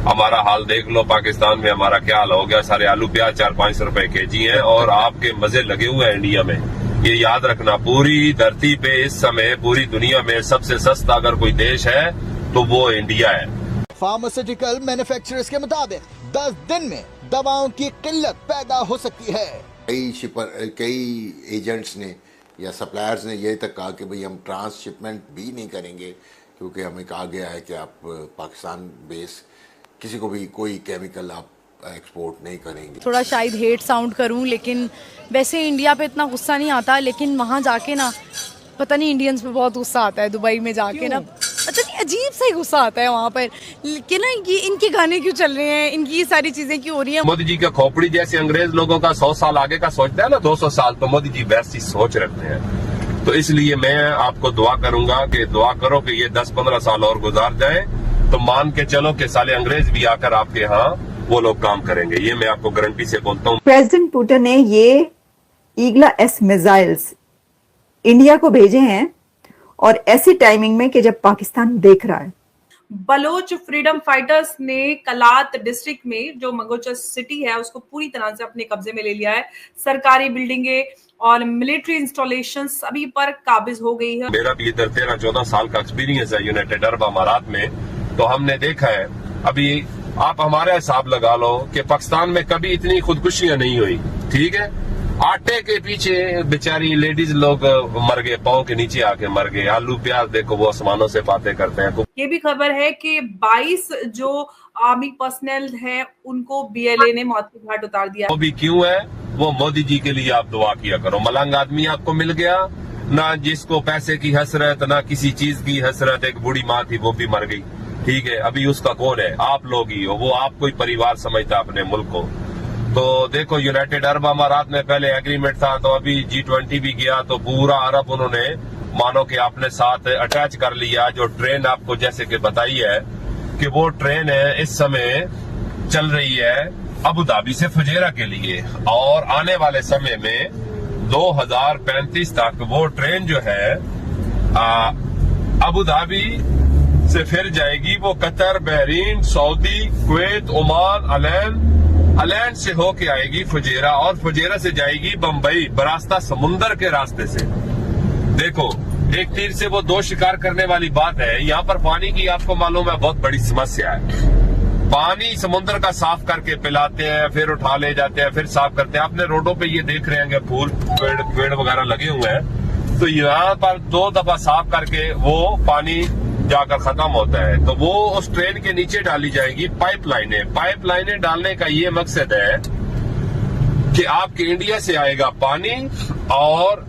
हमारा हाल देख लो, पाकिस्तान में हमारा क्या हाल हो गया। सारे आलू प्याज 400-500 रुपए केजी हैं और आपके मजे लगे हुए हैं इंडिया में। ये याद रखना, पूरी धरती पे इस समय पूरी दुनिया में सबसे सस्ता अगर कोई देश है तो वो इंडिया है। फार्मास्यूटिकल मैन्युफैक्चरर्स के मुताबिक 10 दिन में दवाओं की किल्लत पैदा हो सकती है। कई एजेंट्स ने या सप्लायर्स ने ये तक कहा कि भाई हम ट्रांसशिपमेंट भी नहीं करेंगे, क्योंकि हमें कहा गया है कि आप पाकिस्तान बेस किसी को भी कोई केमिकल आप एक्सपोर्ट नहीं करेंगे। थोड़ा शायद हेट साउंड करूं, लेकिन वैसे इंडिया पे इतना गुस्सा नहीं आता, लेकिन वहाँ जाके ना पता नहीं इंडियंस पे बहुत गुस्सा आता है। दुबई में जाके ना पता नहीं अजीब सा ही गुस्सा आता है वहाँ पर कि ना ये इनके गाने क्यों चल रहे हैं, इनकी ये सारी चीजें क्यों हो रही हैं। मोदी जी का खोपड़ी जैसे अंग्रेज लोगों का 100 साल आगे का सोचता है ना, 200 साल, तो मोदी जी वैसी सोच रखते हैं। तो इसलिए मैं आपको दुआ करूंगा कि दुआ करो कि ये 10-15 साल और गुजार जाए, तो मान के चलो कि साले अंग्रेज भी आकर आपके यहाँ वो लोग काम करेंगे। ये मैं आपको गारंटी से बोलता हूँ। प्रेसिडेंट पुतिन ने ये ईगला-S मिसाइल्स इंडिया को भेजे हैं और ऐसी टाइमिंग में कि जब पाकिस्तान देख रहा है। बलोच फ्रीडम फाइटर्स ने कलात डिस्ट्रिक्ट में जो मंगोचर सिटी है उसको पूरी तरह से अपने कब्जे में ले लिया है। सरकारी बिल्डिंगें और मिलिट्री इंस्टॉलेशन सभी पर काबिज हो गई है। मेरा भी इधर 13-14 साल का एक्सपीरियंस है यूनाइटेड अरब अमारात में, तो हमने देखा है। अभी आप हमारा हिसाब लगा लो कि पाकिस्तान में कभी इतनी खुदकुशियां नहीं हुई, ठीक है। आटे के पीछे बेचारी लेडीज लोग मर गए, पाँव के नीचे आके मर गए। आलू प्याज देखो वो आसमानों से बातें करते हैं। ये भी खबर है कि 22 जो आर्मी पर्सनल है उनको BLA ने मौत के घाट उतार दिया। वो भी क्यों है, वो मोदी जी के लिए आप दुआ किया करो। मलंग आदमी आपको मिल गया ना, जिसको पैसे की हसरत ना किसी चीज की हसरत। एक बूढ़ी माँ थी वो भी मर गई, ठीक है। अभी उसका कौन है, आप लोग ही हो। वो आप कोई परिवार समझता अपने मुल्क को। तो देखो यूनाइटेड अरब अमारात में पहले एग्रीमेंट था, तो अभी G20 भी गया, तो पूरा अरब उन्होंने मानो कि अपने साथ अटैच कर लिया। जो ट्रेन आपको जैसे कि बताई है कि वो ट्रेन है इस समय चल रही है अबू धाबी से फुजेरा के लिए, और आने वाले समय में 2035 तक वो ट्रेन जो है अबू धाबी से फिर जाएगी वो Qatar, Bahrain, Saudi, Kuwait, Oman, अलैंड से होके आएगी फुजेरा, और फुजेरा से जाएगी बम्बई बरास्ता समुंदर के रास्ते से। देखो एक तीर से वो दो शिकार करने वाली बात है। यहाँ पर पानी की आपको मालूम है बहुत बड़ी समस्या है। पानी समुद्र का साफ करके पिलाते हैं, फिर उठा ले जाते हैं, फिर साफ करते हैं। आपने रोडों पे ये देख रहे हैं फूल पेड़ वगैरह लगे हुए हैं, तो यहाँ पर 2 दफा साफ करके वो पानी जाकर खत्म होता है। तो वो उस ट्रेन के नीचे डाली जाएगी पाइपलाइनें डालने का ये मकसद है कि आपके इंडिया से आएगा पानी और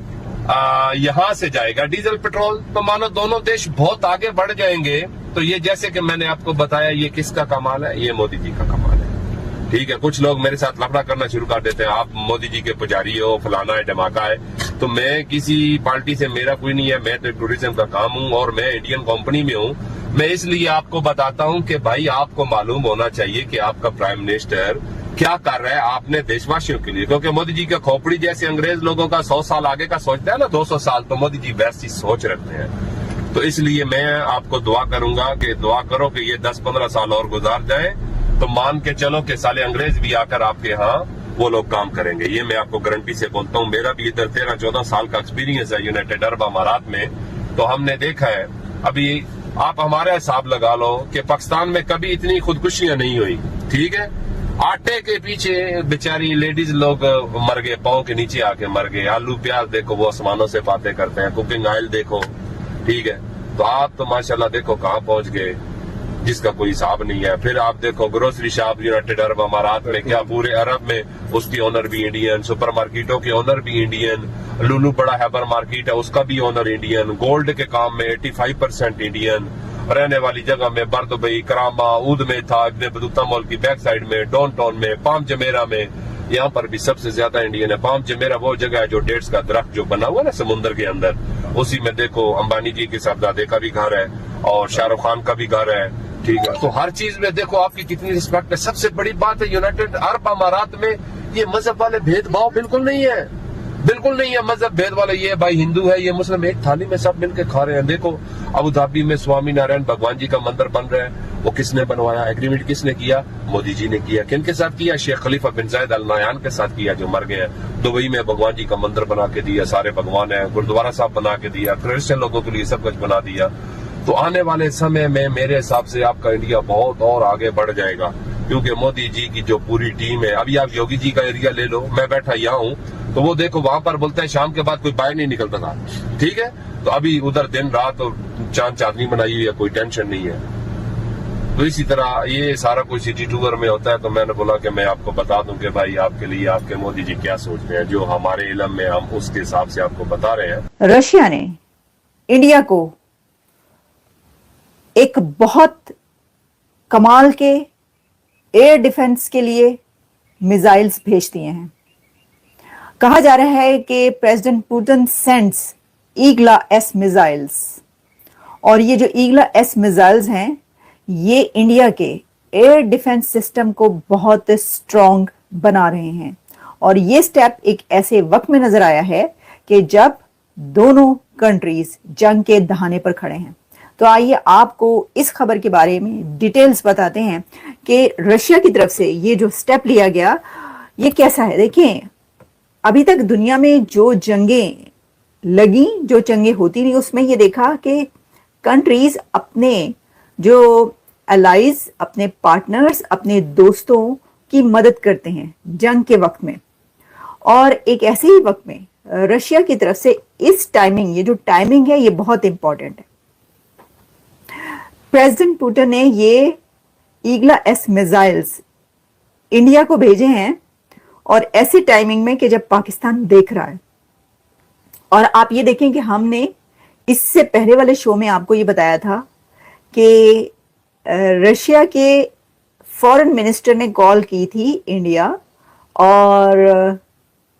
यहाँ से जाएगा डीजल पेट्रोल। तो मानो दोनों देश बहुत आगे बढ़ जाएंगे। तो ये जैसे कि मैंने आपको बताया, ये किसका कमाल है, ये मोदी जी का कमाल है, ठीक है। कुछ लोग मेरे साथ लफड़ा करना शुरू कर देते हैं, आप मोदी जी के पुजारी हो, फलाना है, धमाका है। तो मैं किसी पार्टी से मेरा कोई नहीं है, मैं तो टूरिज्म का काम हूँ और मैं इंडियन कंपनी में हूँ। मैं इसलिए आपको बताता हूँ कि भाई आपको मालूम होना चाहिए कि आपका प्राइम मिनिस्टर क्या कर रहा है आपने देशवासियों के लिए। क्योंकि मोदी जी का खोपड़ी जैसे अंग्रेज लोगों का 100 साल आगे का सोचता है ना, 200 साल, तो मोदी जी वैसी सोच रखते हैं। तो इसलिए मैं आपको दुआ करूंगा कि दुआ करो कि ये 10-15 साल और गुजार जाए, तो मान के चलो कि साले अंग्रेज भी आकर आपके यहाँ वो लोग काम करेंगे। ये मैं आपको गारंटी से बोलता हूँ। मेरा भी इधर 13-14 साल का एक्सपीरियंस है यूनाइटेड अरब अमारात में, तो हमने देखा है। अभी आप हमारा हिसाब लगा लो कि पाकिस्तान में कभी इतनी खुदकुशियां नहीं हुई, ठीक है। आटे के पीछे बेचारी लेडीज लोग मर गए, पाँव के नीचे आके मर गए। आलू प्याज देखो वो आसमानों से बातें करते हैं। कुकिंग ऑयल देखो, ठीक है। तो आप तो माशाल्लाह देखो कहाँ पहुंच गए, जिसका कोई हिसाब नहीं है। फिर आप देखो ग्रोसरी शॉप यूनाइटेड अरब अमारात में, क्या पूरे अरब में उसकी ओनर भी इंडियन, सुपर मार्केटों के ओनर भी इंडियन, लुलू बड़ा हैबर मार्केट है उसका भी ओनर इंडियन, गोल्ड के काम में 85% इंडियन, रहने वाली जगह में बरदुबई, करामा, ऊद में था, इब्ने बतूता मॉल की बैक साइड में, डाउन टाउन में, पाम जमेरा में, यहाँ पर भी सबसे ज्यादा इंडियन है। पाम जमेरा वो जगह है जो डेट्स का दरख्त जो बना हुआ है ना समुद्र के अंदर, उसी में देखो अंबानी जी के साहबजादे का भी घर है और शाहरुख खान का भी घर है, ठीक है। तो हर चीज में देखो आपकी कितनी रिस्पेक्ट है। सबसे बड़ी बात है यूनाइटेड अरब अमारात में ये मजहब वाले भेदभाव बिल्कुल नहीं है। बिल्कुल नहीं है मजहब भेद वाला। ये भाई हिंदू है, ये मुस्लिम, एक थाली में सब मिलकर खा रहे हैं। देखो अबू धाबी में स्वामी नारायण भगवान जी का मंदिर बन रहा है, वो किसने बनवाया? एग्रीमेंट किसने किया? मोदी जी ने किया। किन के साथ किया? शेख खलीफा बिन जायद अल नहयान के साथ किया, जो मर गए हैं। दुबई में भगवान जी का मंदिर बना के दिया, सारे भगवान है। गुरुद्वारा साहब बना के दिया, क्रिश्चियन लोगों के लिए सब कुछ बना दिया। तो आने वाले समय में मेरे हिसाब से आपका इंडिया बहुत और आगे बढ़ जाएगा, क्योंकि मोदी जी की जो पूरी टीम है। अभी आप योगी जी का एरिया ले लो, मैं बैठा यहाँ हूँ, तो वो देखो वहां पर बोलते हैं शाम के बाद कोई बाहर नहीं निकलता था, ठीक है। तो अभी उधर दिन रात और चांद चांदनी बनाई हुई है, कोई टेंशन नहीं है। तो इसी तरह ये सारा कुछ सिटी टूर में होता है। तो मैंने बोला कि मैं आपको बता दूं कि भाई आपके लिए आपके मोदी जी क्या सोचते हैं, जो हमारे इल्म में हम उसके हिसाब से आपको बता रहे हैं। रशिया ने इंडिया को एक बहुत कमाल के एयर डिफेंस के लिए मिसाइल्स भेज दिए हैं। कहा जा रहा है कि president Putin sends Igla S missiles, और ये जो ईगला एस मिसाइल्स हैं ये इंडिया के एयर डिफेंस सिस्टम को बहुत स्ट्रॉन्ग बना रहे हैं। और ये स्टेप एक ऐसे वक्त में नजर आया है कि जब दोनों कंट्रीज जंग के दहाने पर खड़े हैं। तो आइए आपको इस खबर के बारे में डिटेल्स बताते हैं कि रशिया की तरफ से ये जो स्टेप लिया गया ये कैसा है। देखिए अभी तक दुनिया में जो जंगें लगी, जो जंगें होती रही, उसमें ये देखा कि कंट्रीज अपने जो अलाइज, अपने पार्टनर्स, अपने दोस्तों की मदद करते हैं जंग के वक्त में। और एक ऐसे ही वक्त में रशिया की तरफ से इस टाइमिंग, ये जो टाइमिंग है ये बहुत इंपॉर्टेंट है। प्रेसिडेंट पुतिन ने ये ईगला एस मिसाइल्स इंडिया को भेजे हैं, और ऐसी टाइमिंग में कि जब पाकिस्तान देख रहा है। और आप ये देखें कि हमने इससे पहले वाले शो में आपको ये बताया था कि रशिया के फॉरेन मिनिस्टर ने कॉल की थी इंडिया, और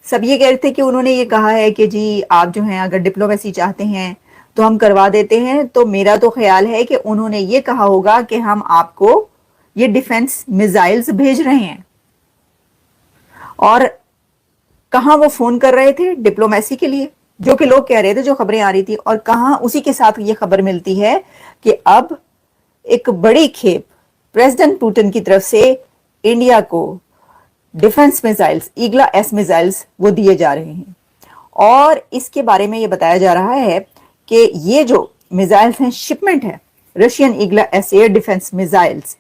सब ये कह रहे थे कि उन्होंने ये कहा है कि जी आप जो हैं अगर डिप्लोमेसी चाहते हैं तो हम करवा देते हैं। तो मेरा तो ख्याल है कि उन्होंने ये कहा होगा कि हम आपको ये डिफेंस मिसाइल्स भेज रहे हैं। और कहां वो फोन कर रहे थे? डिप्लोमेसी के लिए, जो कि लोग कह रहे थे, जो खबरें आ रही थी। और कहां उसी के साथ ये खबर मिलती है कि अब एक बड़ी खेप प्रेसिडेंट पुतिन की तरफ से इंडिया को डिफेंस मिसाइल्स, ईगला एस मिसाइल्स वो दिए जा रहे हैं। और इसके बारे में ये बताया जा रहा है कि ये जो मिसाइल्स हैं शिपमेंट है, Russian Igla S air defence missiles,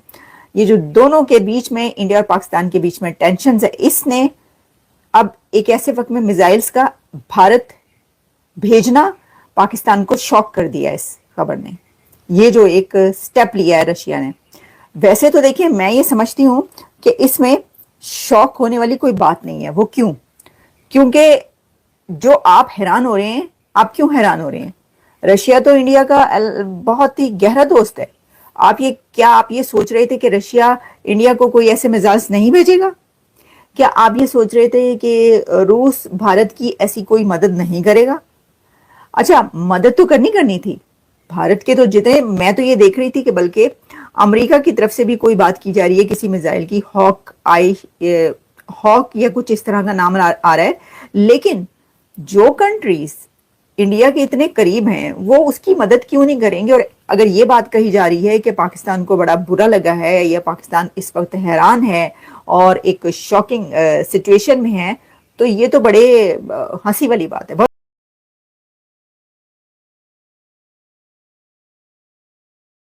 ये जो दोनों के बीच में, इंडिया और पाकिस्तान के बीच में टेंशन है, इसने अब एक ऐसे वक्त में मिसाइल्स का भारत भेजना पाकिस्तान को शॉक कर दिया इस खबर ने। ये जो एक स्टेप लिया है रशिया ने, वैसे तो देखिए मैं ये समझती हूं कि इसमें शॉक होने वाली कोई बात नहीं है। वो क्यों? क्योंकि जो आप हैरान हो रहे हैं, आप क्यों हैरान हो रहे हैं? रशिया तो इंडिया का बहुत ही गहरा दोस्त है। आप ये सोच रहे थे कि रशिया इंडिया को कोई ऐसे मिसाइल्स नहीं भेजेगा? क्या आप ये सोच रहे थे कि रूस भारत की ऐसी कोई मदद नहीं करेगा? अच्छा, मदद तो करनी थी भारत के, तो जितने मैं तो ये देख रही थी कि बल्कि अमेरिका की तरफ से भी कोई बात की जा रही है किसी मिसाइल की, हॉक या कुछ इस तरह का नाम आ रहा है। लेकिन जो कंट्रीज इंडिया के इतने करीब हैं वो उसकी मदद क्यों नहीं करेंगे? और अगर ये बात कही जा रही है कि पाकिस्तान को बड़ा बुरा लगा है या पाकिस्तान इस वक्त हैरान है और एक शॉकिंग सिचुएशन में है, तो ये तो बड़े हंसी वाली बात है।